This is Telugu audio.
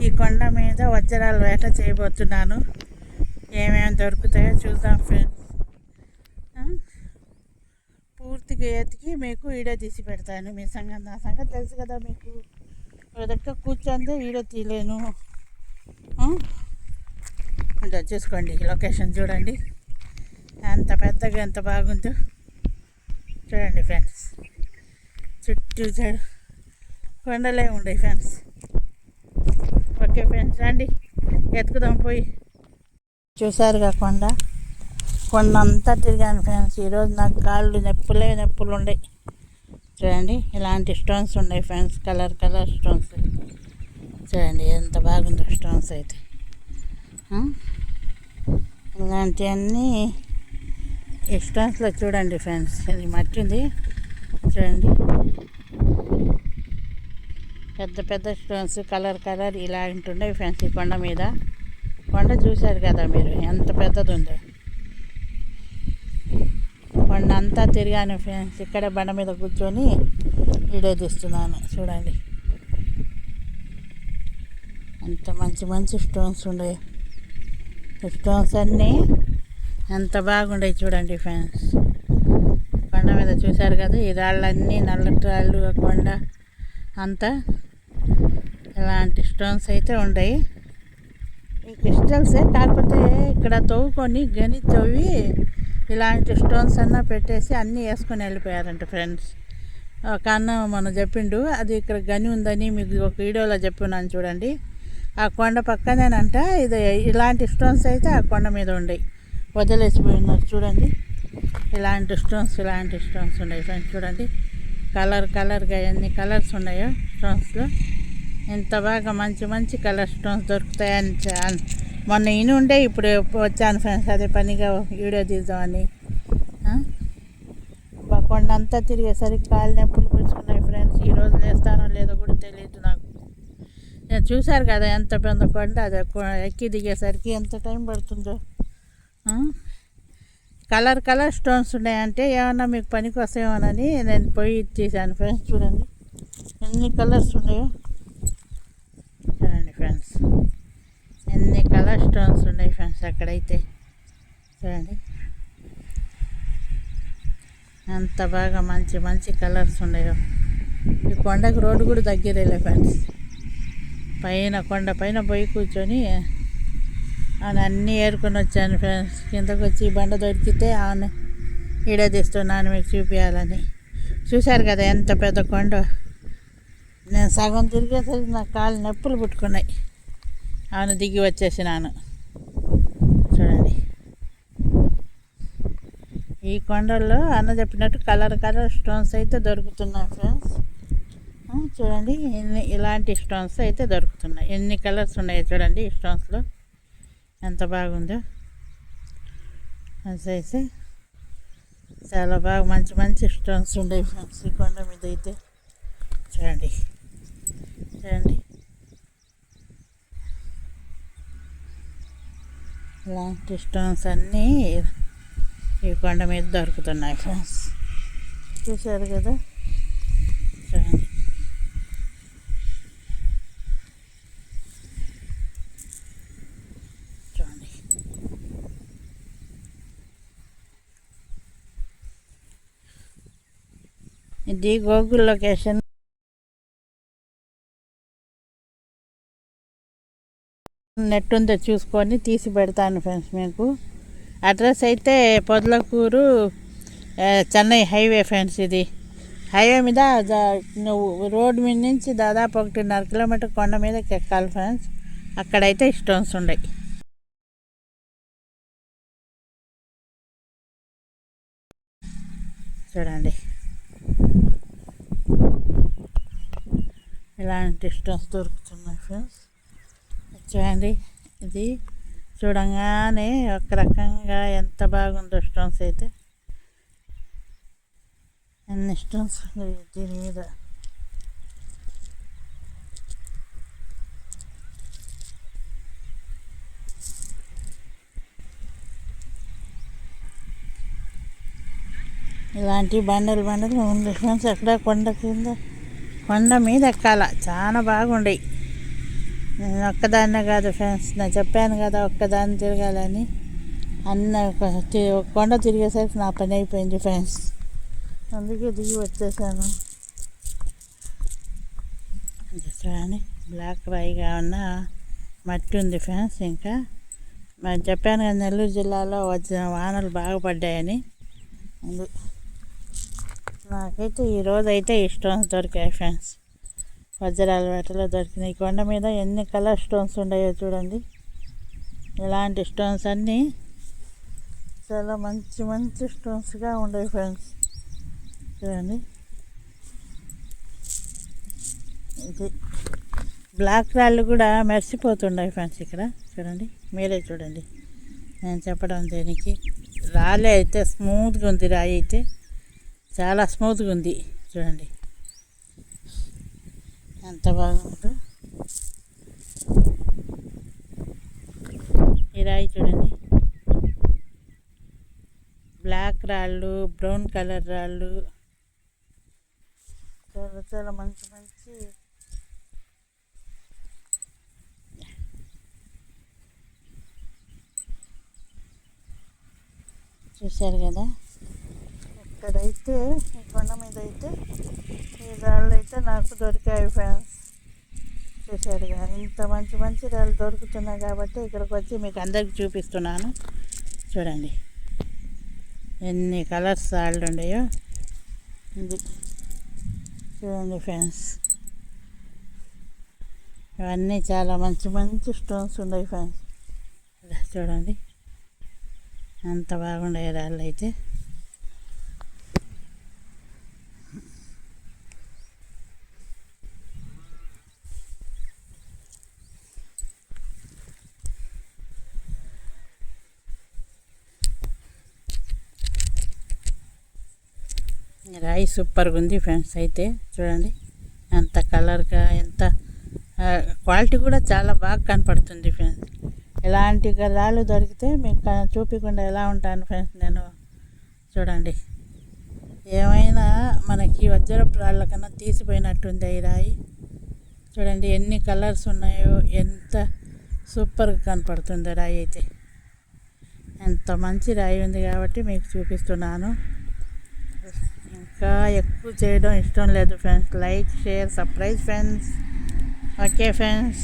ఈ కొండ మీద వజ్రాల వేట చేయబోతున్నాను. ఏమేమి దొరుకుతాయో చూద్దాం ఫ్రెండ్స్. పూర్తిగా ఎతికి మీకు వీడియో తీసి పెడతాను. మీ సంగతి నా సంగతి తెలుసు కదా మీకు. ఒక దగ్గర కూర్చొని వీడియో తీయలేను. అంటే చూసుకోండి, లొకేషన్ చూడండి ఎంత పెద్దగా ఎంత బాగుందో చూడండి ఫ్రెండ్స్. చుట్టూ కొండలే ఉండవు ఫ్రెండ్స్. ఓకే ఫ్రెండ్స్, రండి ఎత్తుకుదాం పోయి. చూసారుగా కొండ అంతా తిరిగాను ఫ్రెండ్స్. ఈరోజు నాకు కాళ్ళు నొప్పులు ఉన్నాయి. చూడండి, ఇలాంటి స్టోన్స్ ఉన్నాయి ఫ్రెండ్స్, కలర్ స్టోన్స్. చూడండి ఎంత బాగుందో స్టోన్స్ అయితే. ఇలాంటివన్నీ ఈ స్టోన్స్లో చూడండి ఫ్రెండ్స్. ఇది మట్టి ఉంది చూడండి, పెద్ద స్టోన్స్ కలర్ ఇలాంటి ఉన్నాయి ఫ్రెండ్స్. ఈ కొండ మీద కొండ చూశారు కదా మీరు, ఎంత పెద్దది ఉందో. కొండ అంతా తిరిగాను ఫ్రెండ్స్. ఇక్కడ బండ మీద కూర్చొని వీడియో తీస్తున్నాను చూడండి. ఎంత మంచి స్టోన్స్ ఉన్నాయి. స్టోన్స్ అన్నీ ఎంత బాగుండే చూడండి ఫ్రెండ్స్. కొండ మీద చూశారు కదా, ఈ రాళ్ళన్నీ నల్లటి రాళ్ళు. కొండ అంతా ఇలాంటి స్టోన్స్ అయితే ఉన్నాయి. ఈ క్రిస్టల్సే, కాకపోతే ఇక్కడ తవ్వుకొని గని తవ్వి ఇలాంటి స్టోన్స్ అన్నా పెట్టేసి అన్నీ వేసుకొని వెళ్ళిపోయారంట ఫ్రెండ్స్. ఒక అన్న మనం చెప్పిండు, అది ఇక్కడ గని ఉందని మీకు ఒక వీడియోలో చెప్పినాను చూడండి. ఆ కొండ పక్కనేనంట ఇది. ఇలాంటి స్టోన్స్ అయితే ఆ కొండ మీద ఉండయి, వదిలేసిపోయినారు చూడండి. ఇలాంటి స్టోన్స్ ఉన్నాయి ఫ్రెండ్స్. చూడండి కలర్గా ఎన్ని కలర్స్ ఉన్నాయో స్టోన్స్లో. ఎంత బాగా మంచి కలర్ స్టోన్స్ దొరుకుతాయని మొన్న ఉండే ఇప్పుడు వచ్చాను ఫ్రెండ్స్. అదే పనిగా వీడియో తీద్దామని. కొండ అంతా తిరిగేసరికి కాళ్ళు నొప్పులు పుచ్చుకున్నాయి ఫ్రెండ్స్. ఈరోజు లేస్తానో లేదో కూడా తెలియదు నాకు. నేను చూశారు కదా ఎంత పెద్ద కొండ, అది ఎక్కి దిగేసరికి ఎంత టైం పడుతుందో. కలర్ స్టోన్స్ ఉన్నాయంటే ఏమన్నా మీకు పనికి వస్తాయేమోనని నేను పోయి తీసాను ఫ్రెండ్స్. చూడండి ఎన్ని కలర్స్ ఉన్నాయో చూడండి ఫ్రెండ్స్. ఎన్ని కలర్ స్టోన్స్ ఉన్నాయి ఫ్రెండ్స్ అక్కడైతే. చూడండి ఎంత బాగా మంచి కలర్స్ ఉన్నాయో. ఈ కొండకు రోడ్డు కూడా దగ్గరేలే ఫ్రెండ్స్. కొండ పైన పోయి కూర్చొని అవును అన్నీ ఏరుకొని వచ్చాను ఫ్రెండ్స్. కిందకు వచ్చి బండ దొరికితే అవును వీడియో తీస్తున్నాను మీకు చూపించాలని. చూశారు కదా ఎంత పెద్ద కొండ. నేను సగం తిరిగేసరికి నాకు కాళ్ళు నొప్పులు పుట్టుకున్నాయి. అవును దిగి వచ్చేసినాను చూడండి. ఈ కొండల్లో అన్న చెప్పినట్టు కలర్ స్టోన్స్ అయితే దొరుకుతున్నాయి ఫ్రెండ్స్. చూడండి ఇలాంటి స్టోన్స్ అయితే దొరుకుతున్నాయి. ఎన్ని కలర్స్ ఉన్నాయో చూడండి ఈ స్టోన్స్లో, ఎంత బాగుందో. అయితే చాలా బాగా మంచి స్టోన్స్ ఉన్నాయి ఫ్రెండ్స్ ఈ కొండ మీద అయితే. చూడండి ఇలాంటి స్టోన్స్ అన్నీ ఈ కొండ మీద దొరుకుతున్నాయి ఫ్రెండ్స్. చూశారు కదా చూడండి. ఇది గూగుల్ లొకేషన్. నెట్ ఉందో చూసుకొని తీసి పెడతాను ఫ్రెండ్స్ మీకు. అడ్రస్ అయితే పొదలకూరు చెన్నై హైవే ఫ్రెండ్స్. ఇది హైవే మీద రోడ్డు మీద నుంచి దాదాపు 1.5 కిలోమీటర్ కొండ మీదకి ఎక్కాలి ఫ్రెండ్స్. అక్కడైతే స్టోన్స్ ఉన్నాయి. చూడండి ఇలాంటి స్టోన్స్ దొరుకుతున్నాయి ఫ్రెండ్స్. చూడండి ఇది చూడంగానే ఒక రకంగా ఎంత బాగుందో స్టోన్స్ అయితే. అన్ని స్టోన్స్ దీని మీద. ఇలాంటి బండలు ఉంది ఫ్రెండ్స్. అక్కడ కొండ మీద ఎక్కాల, చాలా బాగుండయి. నేను ఒక్కదాన్నే కాదు ఫ్రెండ్స్, నేను చెప్పాను కదా ఒక్కదాన్ని తిరగాలని. ఒక కొండ తిరిగేసరికి నా పని అయిపోయింది ఫ్రెండ్స్, అందుకే దిగి వచ్చేసాను. చూడండి బ్లాక్ రాయిగా ఉన్న మట్టి ఉంది ఫ్రెండ్స్. ఇంకా మరి చెప్పాను కదా నెల్లూరు జిల్లాలో వచ్చిన వానలు బాగా పడ్డాయని. నాకైతే ఈరోజు అయితే ఈ స్టోన్స్ దొరికాయి ఫ్రెండ్స్, వజ్రాల వేటలో దొరికినాయి. కొండ మీద ఎన్ని కలర్ స్టోన్స్ ఉన్నాయో చూడండి. ఇలాంటి స్టోన్స్ అన్నీ చాలా మంచి మంచి స్టోన్స్గా ఉన్నాయి ఫ్రెండ్స్. చూడండి ఇది బ్లాక్ రాళ్ళు కూడా మెరిసిపోతున్నాయి ఫ్రెండ్స్. ఇక్కడ చూడండి, మీరే చూడండి. నేను చెప్పడం దేనికి, రాళ్ళే అయితే స్మూత్గా ఉంది. రాయి అయితే చాలా స్మూత్గా ఉంది. చూడండి ఎంత బాగుందో ఈ రాయి. చూడండి బ్లాక్ రాళ్ళు, బ్రౌన్ కలర్ రాళ్ళు, చాలా చాలా మంచి మంచి చూశారు కదా. ఇక్కడైతే ఈ కొండ మీద అయితే ఈ రాళ్ళు అయితే నాకు దొరికాయి ఫ్రెండ్స్. చూశారుగా, ఇంత మంచి మంచి రాళ్ళు దొరుకుతున్నాయి కాబట్టి ఇక్కడికి వచ్చి మీకు అందరికి చూపిస్తున్నాను. చూడండి ఎన్ని కలర్స్ రాళ్ళు ఉన్నాయో. ఇది చూడండి ఫ్రెండ్స్, ఇవన్నీ చాలా మంచి మంచి స్టోన్స్ ఉన్నాయి ఫ్రెండ్స్. చూడండి అంత బాగుండే రాళ్ళు అయితే. రాయి సూపర్గా ఉంది ఫ్రెండ్స్. అయితే చూడండి ఎంత కలర్గా, ఎంత క్వాలిటీ కూడా చాలా బాగా కనపడుతుంది ఫ్రెండ్స్. ఇలాంటి రాళ్ళు దొరికితే మీకు చూపించకుండా ఎలా ఉంటాను ఫ్రెండ్స్ నేను. చూడండి ఏమైనా మనకి వజ్రపు రాళ్ళ కన్నా తీసిపోయినట్టుంది ఈ రాయి. చూడండి ఎన్ని కలర్స్ ఉన్నాయో, ఎంత సూపర్గా కనపడుతుందో రాయి అయితే. ఎంత మంచి రాయి ఉంది కాబట్టి మీకు చూపిస్తున్నాను. ఇంకా ఎక్కువ చేయడం ఇష్టం లేదు friends. Like, share, subscribe friends. Okay friends.